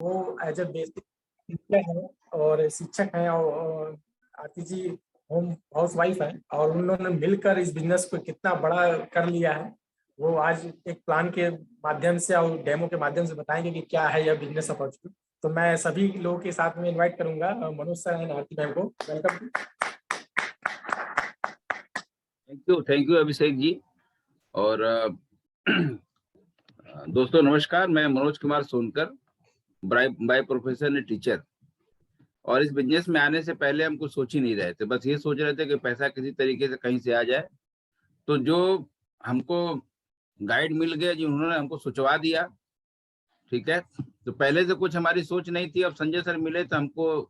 वो as a basic teacher है और शिक्षक हैं, और आरती जी होम हाउस वाइफ है, और उन्होंने मिलकर इस बिजनेस को कितना बड़ा कर लिया है वो आज एक प्लान के माध्यम से और डेमो के माध्यम से बताएंगे कि क्या है यह बिजनेस अपॉर्चुनिटी। तो मैं सभी लोगों के साथ में इनवाइट करूंगा Manoj sir and Aarti ma'am को। Welcome. Thank you Abhishek ji. और दोस्तों नमस्कार, मैं Manoj Kumar Sonkar, by profession teacher. और इस बिजनेस में आने से पहले हम कुछ सोच ही नहीं रहे थे, बस ये सोच रहे थे कि पैसा किसी तरीके से कहीं से आ जाए। तो जो हमको गाइड मिल गया जी, उन्होंने हमको सोचवा दिया, ठीक है। तो पहले से कुछ हमारी सोच नहीं थी, अब संजय सर मिले तो हमको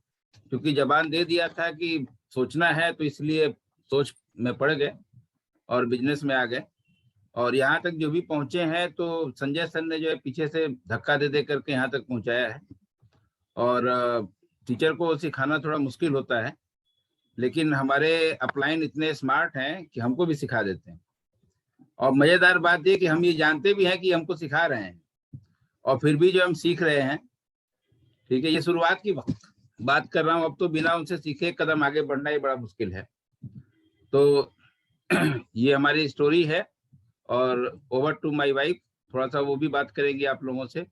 क्योंकि जबान दे दिया था कि सोचना है, तो इसलिए सोच में पड़ गए और बिजनेस में आ गए। और यहाँ तक जो भी पहुंचे हैं तो संजय सर ने जो है पीछे से धक्का दे दे करके यहाँ तक पहुंचाया है। और टीचर को सिखाना थोड़ा मुश्किल होता है, लेकिन हमारे अपलाइन इतने स्मार्ट हैं कि हमको भी सिखा देते हैं। और मजेदार बात ये कि हम ये जानते भी हैं कि हमको सिखा रहे हैं, और फिर भी जो हम सीख रहे हैं, ठीक है। ये शुरुआत की बात कर रहा हूँ, अब तो बिना उनसे सीखे कदम आगे बढ़ना ही बड़ा मुश्किल है। तो ये हमारी स्टोरी है। और ओवर टू माय वाइफ, थोड़ा सा वो भी बात करेंगी आप लोगों से,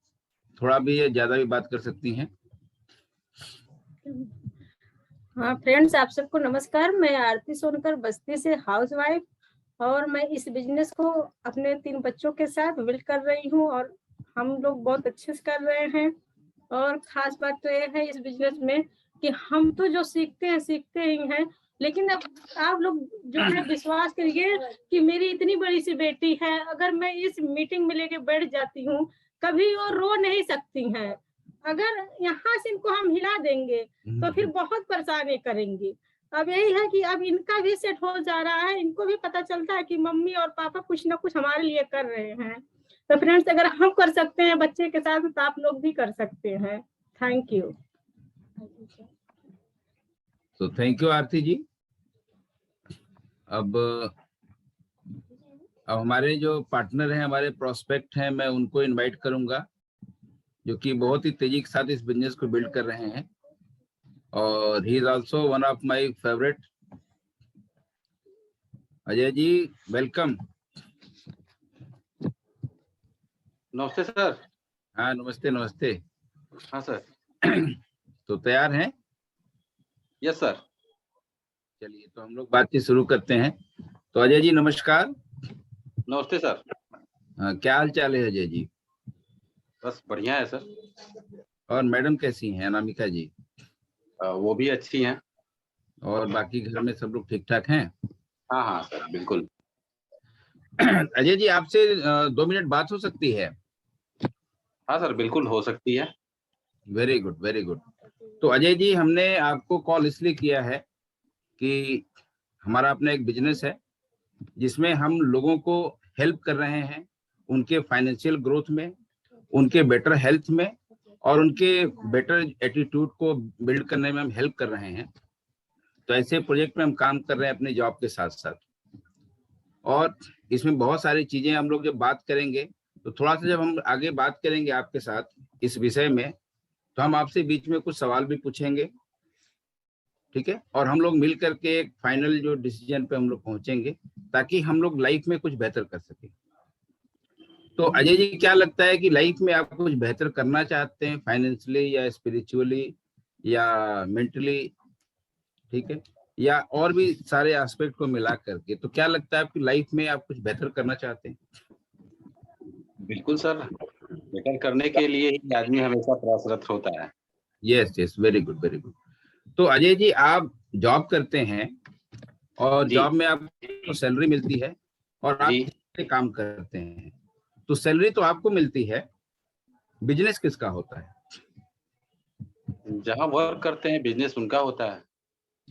थोड़ा भी ज्यादा भी बात कर सकती हैं। हाँ फ्रेंड्स, आप सबको नमस्कार। मैं आरती सोनकर, बस्ती से हाउसवाइफ, और मैं इस बिजनेस को अपने 3 बच्चों के साथ बिल्ड कर रही हूँ, और हम लोग बहुत अच्छे से कर रहे हैं। और खास बात तो ये है इस बिजनेस में कि हम तो जो सीखते ही हैं, लेकिन अब आप लोग जो है विश्वास करिए कि मेरी इतनी बड़ी सी बेटी है, अगर मैं इस मीटिंग में लेके बैठ जाती हूँ, कभी वो रो नहीं सकती हैं। अगर यहाँ से इनको हम हिला देंगे तो फिर बहुत परेशानी करेंगी। अब यही है कि अब इनका भी सेट हो जा रहा है, इनको भी पता चलता है कि मम्मी और पापा कुछ ना कुछ हमारे लिए कर रहे हैं। तो फ्रेंड्स, अगर हम कर सकते हैं बच्चे के साथ तो आप लोग भी कर सकते हैं। Thank you. तो थैंक यू आरती जी। अब हमारे जो पार्टनर हैं, हमारे प्रोस्पेक्ट हैं, मैं उनको इनवाइट करूंगा, जो कि बहुत ही तेजी के साथ इस बिजनेस को बिल्ड कर रहे हैं। और he is also one of my favourite. Ajay ji, welcome. नमस्ते सर। हाँ नमस्ते नमस्ते। हाँ सर। तो तैयार हैं? Yes sir. चलिए तो हम लोग बातचीत शुरू करते हैं। तो अजय जी नमस्कार। नमस्ते सर। क्या हाल चाल है अजय जी? बस बढ़िया है सर। और मैडम कैसी हैं, अनामिका जी? वो भी अच्छी हैं। और बाकी घर में सब लोग ठीक ठाक हैं? हाँ हाँ सर, बिल्कुल। अजय जी, आपसे 2 मिनट बात हो सकती है? हाँ सर, बिल्कुल हो सकती है। Very good very good. तो अजय जी, हमने आपको कॉल इसलिए किया है कि हमारा अपना एक बिजनेस है जिसमें हम लोगों को हेल्प कर रहे हैं उनके फाइनेंशियल ग्रोथ में, उनके बेटर हेल्थ में, और उनके बेटर एटीट्यूड को बिल्ड करने में हम हेल्प कर रहे हैं। तो ऐसे प्रोजेक्ट में हम काम कर रहे हैं अपने जॉब के साथ साथ। और इसमें बहुत सारी चीजें हम लोग जब बात करेंगे, तो थोड़ा सा जब हम आगे बात करेंगे आपके साथ इस विषय में, तो हम आपसे बीच में कुछ सवाल भी पूछेंगे, ठीक है। और हम लोग मिल करके एक फाइनल जो डिसीजन पे हम लोग पहुंचेंगे, ताकि हम लोग लाइफ में कुछ बेहतर कर सके। तो अजय जी, क्या लगता है कि लाइफ में आप कुछ बेहतर करना चाहते हैं, फाइनेंशियली या स्पिरिचुअली या मेंटली, ठीक है, या और भी सारे एस्पेक्ट को मिला करके, तो क्या लगता है आपकी लाइफ में आप कुछ बेहतर करना चाहते हैं? बिल्कुल सर, बेटर करने के लिए ही आदमी हमेशा प्रयासरत होता है। Yes yes, very good very good. तो अजय जी, आप जॉब करते हैं और जी। जॉब में आपको सैलरी मिलती है और आप जी। कितने काम करते हैं, तो सैलरी तो आपको मिलती है, बिजनेस किसका होता है? जहाँ वर्क करते हैं बिजनेस उनका होता है।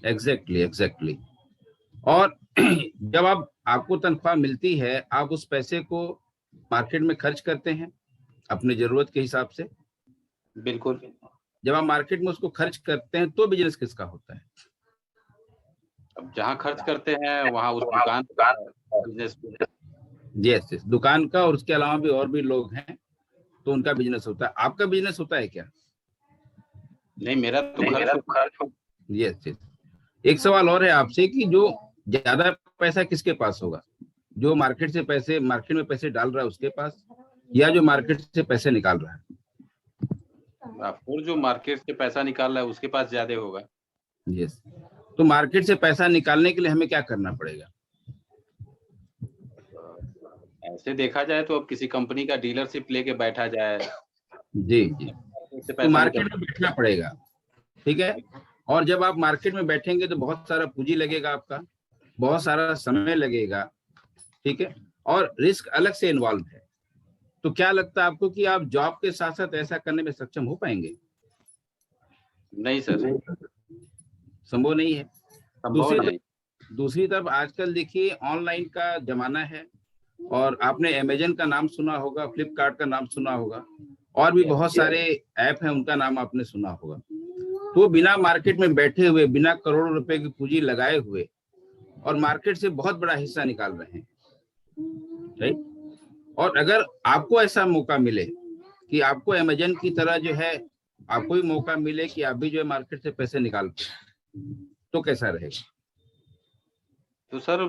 Exactly exactly. और जब आपको तनख्वाह मिलती है, आप उस पैसे को मार्केट में खर्च करते हैं अपनी जरूरत के हिसाब से। बिल्कुल। जब आप मार्केट में उसको खर्च करते हैं तो बिजनेस किसका होता है? अब जहाँ खर्च करते हैं वहाँ उस दुकान का बिजनेस। यस यस, दुकान का, और उसके अलावा भी और भी लोग हैं तो उनका बिजनेस होता है। आपका बिजनेस होता है क्या? नहीं, मेरा तो खर्च। Yes yes. एक सवाल और है आपसे कि जो ज्यादा पैसा किसके पास होगा, जो मार्केट में पैसे डाल रहा है उसके पास, या जो मार्केट से पैसे निकाल रहा है? आपको जो मार्केट से पैसा निकाल रहा है उसके पास ज्यादा होगा। यस। तो मार्केट से पैसा निकालने के लिए हमें क्या करना पड़ेगा? ऐसे देखा जाए तो अब किसी कंपनी का डीलरशिप लेके बैठा जाए। जी जी। तो मार्केट में बैठना पड़ेगा, ठीक है। और जब आप मार्केट में बैठेंगे तो बहुत सारा पूंजी लगेगा आपका, बहुत सारा समय लगेगा, ठीक है, और रिस्क अलग से इन्वॉल्व है। तो क्या लगता है आपको कि आप जॉब के साथ साथ ऐसा करने में सक्षम हो पाएंगे? नहीं सर, संभव नहीं है। संभव नहीं। दूसरी तरफ आजकल देखिए ऑनलाइन का जमाना है, और आपने अमेजन का नाम सुना होगा, फ्लिपकार्ट का नाम सुना होगा, और भी बहुत सारे ऐप हैं उनका नाम आपने सुना होगा। तो बिना मार्केट में बैठे हुए, बिना करोड़ों रुपए की पूंजी लगाए हुए, और मार्केट से बहुत बड़ा हिस्सा निकाल रहे हैं, राइट। और अगर आपको ऐसा मौका मिले कि आपको अमेजन की तरह जो है, आपको भी मौका मिले कि आप भी जो है मार्केट से पैसे निकाल पाए, तो कैसा रहेगा? तो सर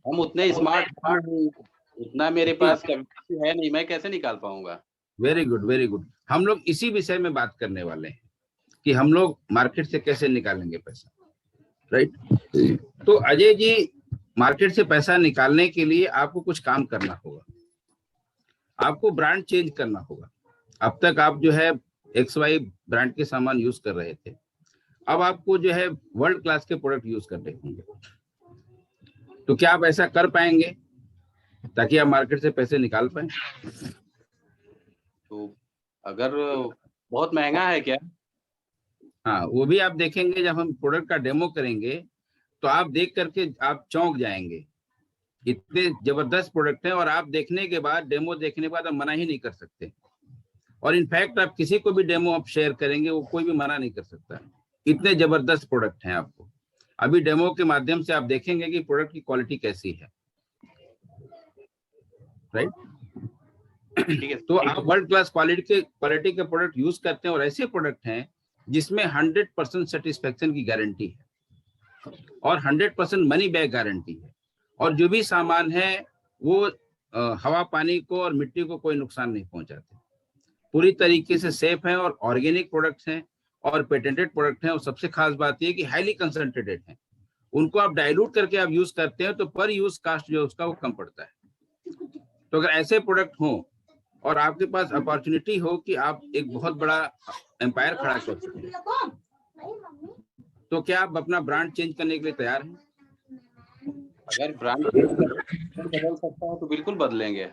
हम उतने स्मार्ट नहीं, उतना मेरे पास कैपेसिटी है नहीं, मैं कैसे निकाल पाऊंगा? Very good very good. हम लोग इसी विषय में बात करने वाले हैं कि हम लोग मार्केट से कैसे निकालेंगे पैसा, राइट। तो अजय जी, मार्केट से पैसा निकालने के लिए आपको कुछ काम करना होगा, आपको ब्रांड चेंज करना होगा। अब तक आप जो है XY ब्रांड के सामान यूज कर रहे थे, अब आपको जो है वर्ल्ड क्लास के प्रोडक्ट यूज करने होंगे। तो क्या आप ऐसा कर पाएंगे ताकि आप मार्केट से पैसे निकाल पाए? तो अगर बहुत महंगा है क्या? हाँ, वो भी आप देखेंगे। जब हम प्रोडक्ट का डेमो करेंगे तो आप देख करके आप चौंक जाएंगे, इतने जबरदस्त प्रोडक्ट हैं, और आप देखने के बाद, डेमो देखने के बाद आप मना ही नहीं कर सकते। और इनफैक्ट आप किसी को भी डेमो आप शेयर करेंगे, वो कोई भी मना नहीं कर सकता, इतने जबरदस्त प्रोडक्ट हैं। आपको अभी डेमो के माध्यम से आप देखेंगे कि प्रोडक्ट की क्वालिटी कैसी है, राइट। तो आप वर्ल्ड क्लास क्वालिटी के प्रोडक्ट यूज करते हैं, और ऐसे प्रोडक्ट हैं जिसमें 100% सेटिस्फेक्शन की गारंटी है, और 100% मनी बैक गारंटी है, और जो भी सामान है वो हवा पानी को और मिट्टी को कोई नुकसान नहीं पहुंचाते, पूरी तरीके से सेफ है, और ऑर्गेनिक प्रोडक्ट्स हैं, और पेटेंटेड प्रोडक्ट हैं। और सबसे खास बात यह कि हाईली कंसंट्रेटेड हैं। उनको आप डाइल्यूट करके आप यूज करते हैं तो पर यूज कास्ट जो उसका वो कम पड़ता है। तो अगर ऐसे प्रोडक्ट हो और आपके पास अपॉर्चुनिटी हो कि आप एक बहुत बड़ा एम्पायर खड़ा कर सकें, तो क्या आप अपना ब्रांड चेंज करने के लिए तैयार हैं? अगर ब्रांड बदल सकता है तो बिल्कुल बदलेंगे।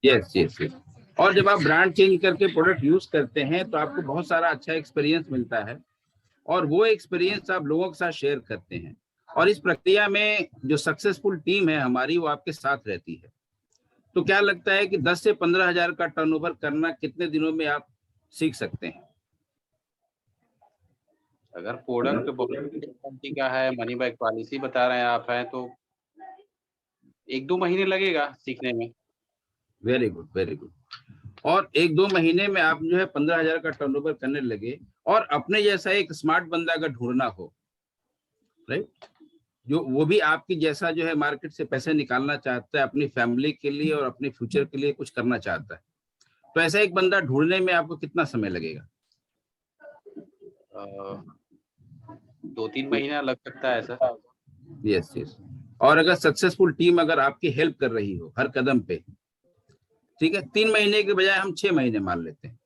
Yes yes yes. और जब आप ब्रांड चेंज करके प्रोडक्ट यूज करते हैं तो आपको बहुत सारा अच्छा एक्सपीरियंस मिलता है, और वो एक्सपीरियंस आप लोगों के साथ शेयर करते हैं, और इस प्रक्रिया में जो सक्सेसफुल टीम है हमारी, वो आपके साथ रहती है। तो क्या लगता है कि 10 से 15 हजार का टर्नओवर करना कितने दिनों में आप सीख सकते हैं? अगर प्रोडक्ट क्वालिटी का है, मनी बैक पॉलिसी बता रहे हैं आप हैं, तो 1-2 महीने लगेगा सीखने में। Very good very good. और 1-2 महीने में आप जो है 15 हजार का टर्नओवर करने लगे, और अपने जैसा एक स्मार्ट बंदा अगर ढूंढना हो, राइट, जो वो भी आपकी जैसा जो है मार्केट से पैसे निकालना चाहता है, अपनी फैमिली के लिए और अपने फ्यूचर के लिए कुछ करना चाहता है, तो ऐसा एक बंदा ढूंढने में आपको कितना समय लगेगा? 2-3 महीना लग सकता है सर। Yes yes. और अगर सक्सेसफुल टीम अगर आपकी हेल्प कर रही हो हर कदम पे, ठीक है, 3 महीने के बजाय हम 6 महीने मान लेते हैं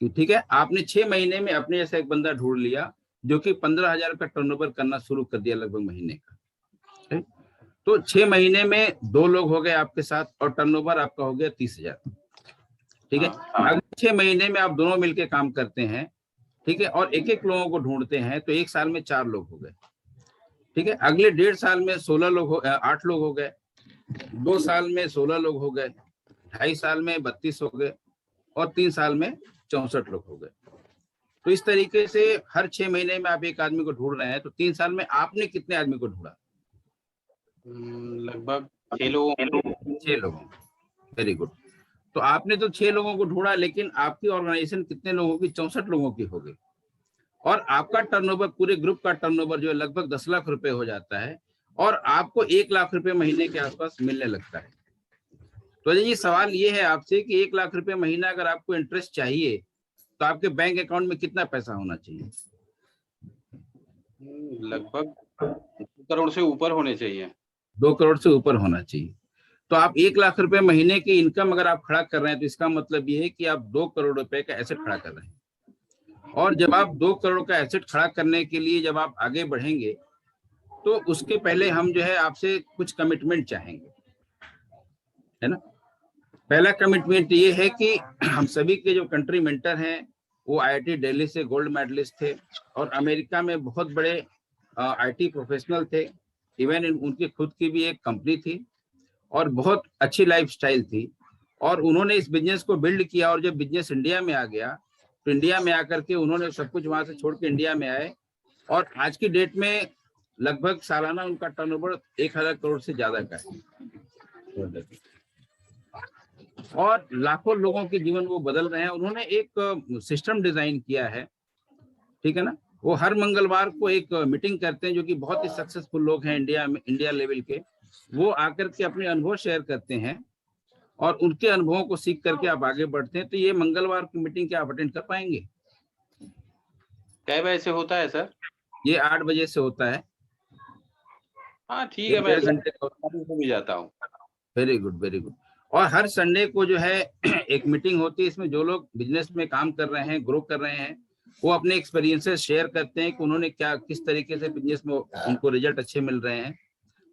कि ठीक है, आपने 6 महीने में अपने जैसा एक बंदा ढूंढ लिया जो कि 15 हजार का टर्नओवर करना शुरू कर दिया लगभग महीने का। तो 6 महीने में 2 लोग हो गए आपके साथ, और टर्नओवर आपका हो गया 30 हजार। ठीक है, अगर 6 महीने में आप दोनों मिलकर काम करते हैं, ठीक है, और एक एक लोगों को ढूंढते हैं, तो 1 साल में 4 लोग हो गए। ठीक है, अगले 1.5 साल में 8 लोग हो गए, 2 साल में 16 लोग हो गए, 2.5 साल में 32 हो गए, और 3 साल में 64 लोग हो गए। तो इस तरीके से हर 6 महीने में आप एक आदमी को ढूंढ रहे हैं, तो 3 साल में आपने कितने आदमी को ढूंढा? लगभग 6 लोगों। Very good. तो आपने तो 6 लोगों को ढूंढा, लेकिन आपकी ऑर्गेनाइजेशन कितने लोगों की? 64 लोगों की हो गई। और आपका टर्नओवर, पूरे ग्रुप का टर्नओवर जो है लगभग 10 लाख रुपए हो जाता है और आपको 1 लाख रुपए महीने के आसपास मिलने लगता है। तो अजय जी, सवाल ये है आपसे कि 1 लाख रुपए महीना अगर आपको इंटरेस्ट चाहिए तो आपके बैंक अकाउंट में कितना पैसा होना चाहिए? लगभग 2 करोड़ से ऊपर होने चाहिए। 2 करोड़ से ऊपर होना चाहिए। तो आप 1 लाख रुपए महीने की इनकम अगर आप खड़ा कर रहे हैं तो इसका मतलब ये है कि आप 2 करोड़ रुपए का एसेट खड़ा कर रहे हैं। और जब आप 2 करोड़ का एसेट खड़ा करने के लिए जब आप आगे बढ़ेंगे तो उसके पहले हम जो है आपसे कुछ कमिटमेंट चाहेंगे, है ना। पहला कमिटमेंट ये है कि हम सभी के जो कंट्री मेंटर हैं वो IIT दिल्ली से गोल्ड मेडलिस्ट थे और अमेरिका में बहुत बड़े IT प्रोफेशनल थे। इवन उनकी खुद की भी एक कंपनी थी और बहुत अच्छी लाइफस्टाइल थी और उन्होंने इस बिजनेस को बिल्ड किया। और जब बिजनेस इंडिया में आ गया तो इंडिया में आकर के उन्होंने सब कुछ वहां से छोड़ के इंडिया में आए और आज की डेट में लगभग सालाना उनका टर्नओवर 1000 करोड़ से ज्यादा का है और लाखों लोगों के जीवन वो बदल रहे हैं। उन्होंने एक सिस्टम डिजाइन किया है, ठीक है ना। वो हर मंगलवार को एक मीटिंग करते हैं जो कि बहुत ही सक्सेसफुल लोग हैं इंडिया में, इंडिया लेवल के। वो आकर के अपने अनुभव शेयर करते हैं और उनके अनुभवों को सीख करके आप आगे बढ़ते हैं। तो ये मंगलवार की मीटिंग क्या आप अटेंड कर पाएंगे? कै बजे से होता है सर? ये 8 बजे से होता है। हाँ ठीक है, मैं घंटे भी जाता हूँ। Very good, very good. और हर संडे को जो है एक मीटिंग होती है, इसमें जो लोग बिजनेस में काम कर रहे हैं, ग्रो कर रहे हैं, वो अपने एक्सपीरियंसेस शेयर करते हैं कि उन्होंने क्या, किस तरीके से बिजनेस में उनको रिजल्ट अच्छे मिल रहे हैं।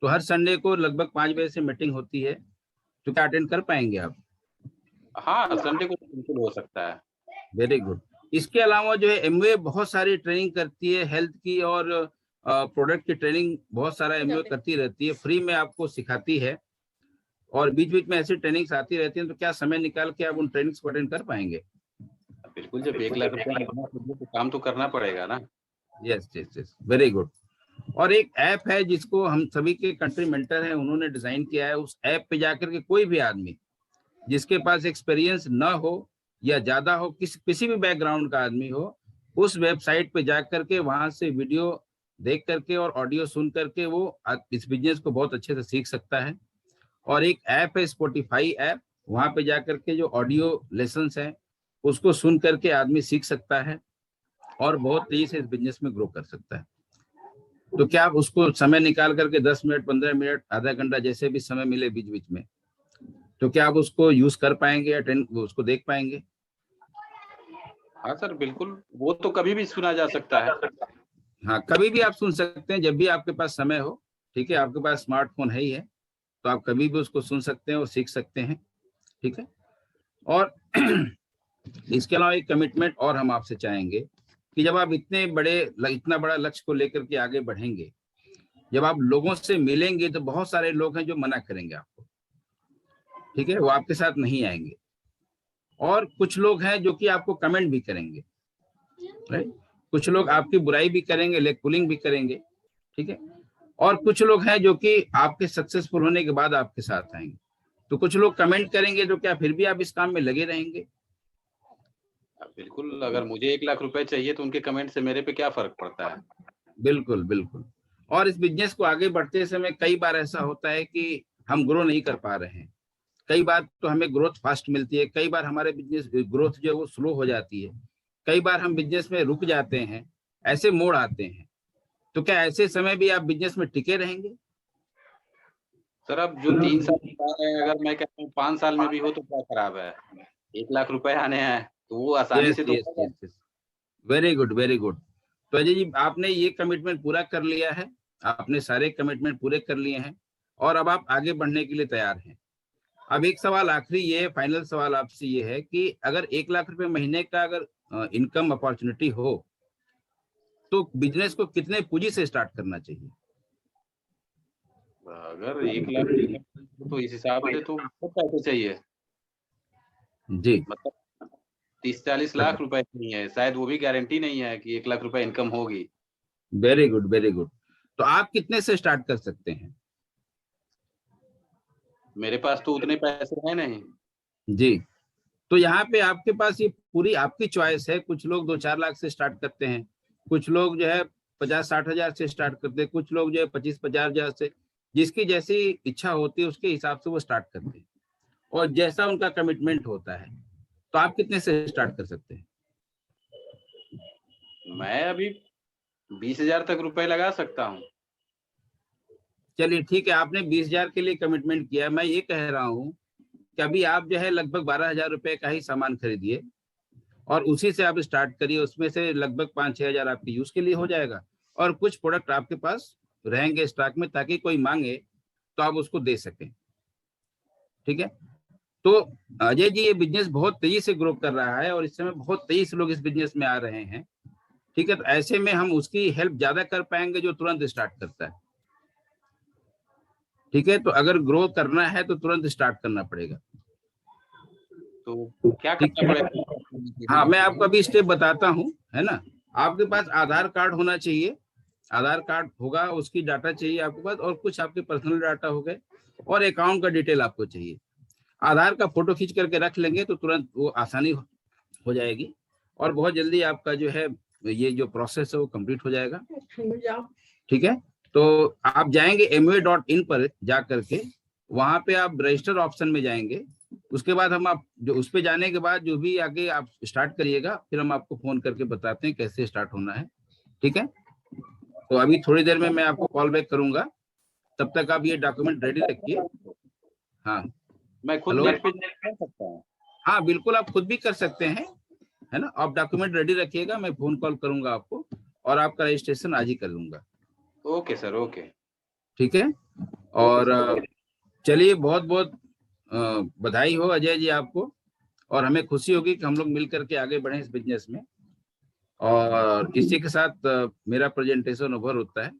तो हर संडे को लगभग 5 बजे से मीटिंग होती है। तो क्या अटेंड कर पाएंगे आप? हाँ, संडे को बिल्कुल हो सकता है। Very good. इसके अलावा जो है एमवे बहुत सारी ट्रेनिंग करती है, हेल्थ की और प्रोडक्ट की ट्रेनिंग बहुत सारा एमवे करती रहती है, फ्री में आपको सिखाती है और बीच बीच में ऐसी ट्रेनिंग्स आती रहती हैं। तो क्या समय निकाल के आप उन ट्रेनिंग्स को अटेंड कर पाएंगे? बिल्कुल, जब 1 लाख रुपए तो काम तो करना पड़ेगा ना। Yes yes yes, very good. और एक ऐप है जिसको हम सभी के कंट्री मेंटर हैं उन्होंने डिजाइन किया है। उस ऐप पे जाकर के कोई भी आदमी जिसके पास एक्सपीरियंस ना हो या ज्यादा हो, किसी भी बैकग्राउंड का आदमी हो, उस वेबसाइट पे जाकर के वहां से वीडियो देख करके और ऑडियो सुन करके वो इस बिजनेस को बहुत अच्छे से सीख सकता है। और एक ऐप है स्पॉटिफाई ऐप, वहां पे जाकर के जो ऑडियो लेसन्स हैं उसको सुन करके आदमी सीख सकता है और बहुत तेजी से इस बिजनेस में ग्रो कर सकता है। तो क्या आप उसको समय निकाल करके 10 मिनट, 15 मिनट, आधा घंटा, जैसे भी समय मिले बीच बीच में, तो क्या आप उसको यूज कर पाएंगे, अटेंड उसको देख पाएंगे? हाँ सर, बिल्कुल, वो तो कभी भी सुना जा सकता है। हाँ, कभी भी आप सुन सकते हैं, जब भी आपके पास समय हो। ठीक है, आपके पास स्मार्टफोन है ही है, तो आप कभी भी उसको सुन सकते हैं और सीख सकते हैं। ठीक है। और इसके अलावा एक कमिटमेंट और हम आपसे चाहेंगे कि जब आप इतना बड़ा लक्ष्य को लेकर के आगे बढ़ेंगे, जब आप लोगों से मिलेंगे तो बहुत सारे लोग हैं जो मना करेंगे आपको, ठीक है, वो आपके साथ नहीं आएंगे। और कुछ लोग हैं जो कि आपको कमेंट भी करेंगे, राइट। कुछ लोग आपकी बुराई भी करेंगे, लेग पुलिंग भी करेंगे, ठीक है। और कुछ लोग हैं जो कि आपके सक्सेसफुल होने के बाद आपके साथ आएंगे। तो कुछ लोग कमेंट करेंगे, तो क्या फिर भी आप इस काम में लगे रहेंगे? बिल्कुल, अगर मुझे 1 लाख रुपए चाहिए तो उनके कमेंट से मेरे पे क्या फर्क पड़ता है? बिल्कुल बिल्कुल। और इस बिजनेस को आगे बढ़ते समय कई बार ऐसा होता है कि हम ग्रो नहीं कर पा रहे हैं। कई बार तो हमें ग्रोथ फास्ट मिलती है, कई बार हमारे बिजनेस ग्रोथ जो है वो स्लो हो जाती है, कई बार हम बिजनेस में रुक जाते हैं, ऐसे मोड़ आते हैं। तो क्या ऐसे समय भी आप बिजनेस में टिके रहेंगे? सर, अब जो 3 साल बता रहे हैं, अगर मैं कहता हूँ 5 साल में भी हो तो क्या खराब है? 1 लाख रुपए आने हैं तो वो आसानी से तो वेरी गुड, वेरी गुड। तो अजय जी, आपने ये कमिटमेंट पूरा कर लिया है, आपने सारे कमिटमेंट पूरे कर लिए हैं और अब आप आगे बढ़ने के लिए तैयार हैं। अब एक सवाल आखिरी, ये फाइनल सवाल आपसे ये है कि अगर 1 लाख रुपए महीने का अगर इनकम अपॉर्चुनिटी हो तो बिजनेस को कितने पूंजी से स्टार्ट करना चाहिए? अगर 1 लाख तो इस हिसाब से तो बहुत पैसे चाहिए जी। मतलब 30-40 लाख रुपए नहीं है, शायद वो भी गारंटी नहीं है कि 1 लाख रुपए इनकम होगी। Very good, very good. तो आप कितने से स्टार्ट कर सकते हैं? मेरे पास तो उतने पैसे हैं नहीं। जी। तो यहाँ पे आपके पास ये पूरी आपकी चॉइस है। कुछ लोग 2-4 लाख से स्टार्ट करते हैं, कुछ लोग जो है 50-60 हजार से स्टार्ट करते हैं, कुछ लोग जो है 25-50 हजार से, जिसकी जैसी इच्छा होती है उसके हिसाब से वो स्टार्ट करते हैं और जैसा उनका कमिटमेंट होता है। तो आप कितने से स्टार्ट कर सकते हैं? मैं अभी 20,000 तक रुपए लगा सकता हूँ। चलिए ठीक है, आपने 20,000 के लिए कमिटमेंट किया। मैं ये कह रहा हूँ कि अभी आप जो है लगभग 12,000 रुपए का ही सामान खरीदिए और उसी से आप स्टार्ट करिए। उसमें से लगभग 5-6 हजार आपके यूज के लिए हो जाएगा और कुछ प्रोडक्ट आपके पास रहेंगे स्टॉक में, ताकि कोई मांगे तो आप उसको दे सकें। ठीक है, तो अजय जी ये बिजनेस बहुत तेजी से ग्रो कर रहा है और इस समय बहुत तेजी से लोग इस बिजनेस में आ रहे हैं। ठीक है, तो ऐसे में हम उसकी हेल्प ज्यादा कर पाएंगे जो तुरंत स्टार्ट करता है। ठीक है, तो अगर ग्रो करना है तो तुरंत स्टार्ट करना पड़ेगा। तो क्या करना पड़ेगा? हाँ, मैं आपको अभी स्टेप बताता हूँ, है ना। आपके पास आधार कार्ड होना चाहिए, आधार कार्ड होगा, उसकी डाटा चाहिए आपके पास, और कुछ आपके पर्सनल डाटा हो गए और अकाउंट का डिटेल आपको चाहिए। आधार का फोटो खींच करके रख लेंगे तो तुरंत वो आसानी हो जाएगी और बहुत जल्दी आपका जो है ये जो प्रोसेस है वो कंप्लीट हो जाएगा। ठीक है, तो आप जाएंगे MOA.in पर जा करके, वहां पे आप रजिस्टर ऑप्शन में जाएंगे। उसके बाद हम आप जो उस पे जाने के बाद जो भी आगे आप स्टार्ट करिएगा, फिर हम आपको फोन करके बताते हैं कैसे स्टार्ट होना है। ठीक है, तो अभी थोड़ी देर में मैं आपको कॉल बैक करूंगा, तब तक आप ये डॉक्यूमेंट रेडी रखिए। हाँ, मैं खुद नेट पे कर सकता हूँ? हाँ बिल्कुल, आप खुद भी कर सकते हैं, है ना। आप डॉक्यूमेंट रेडी रखिएगा, मैं फोन कॉल करूंगा आपको और आपका रजिस्ट्रेशन आज ही कर दूंगा। Okay sir, okay. ठीक है, और चलिए बहुत बहुत बधाई हो अजय जी आपको, और हमें खुशी होगी कि हम लोग मिल करके आगे बढ़े इस बिजनेस में। और इसी के साथ मेरा प्रेजेंटेशन ओवर होता है।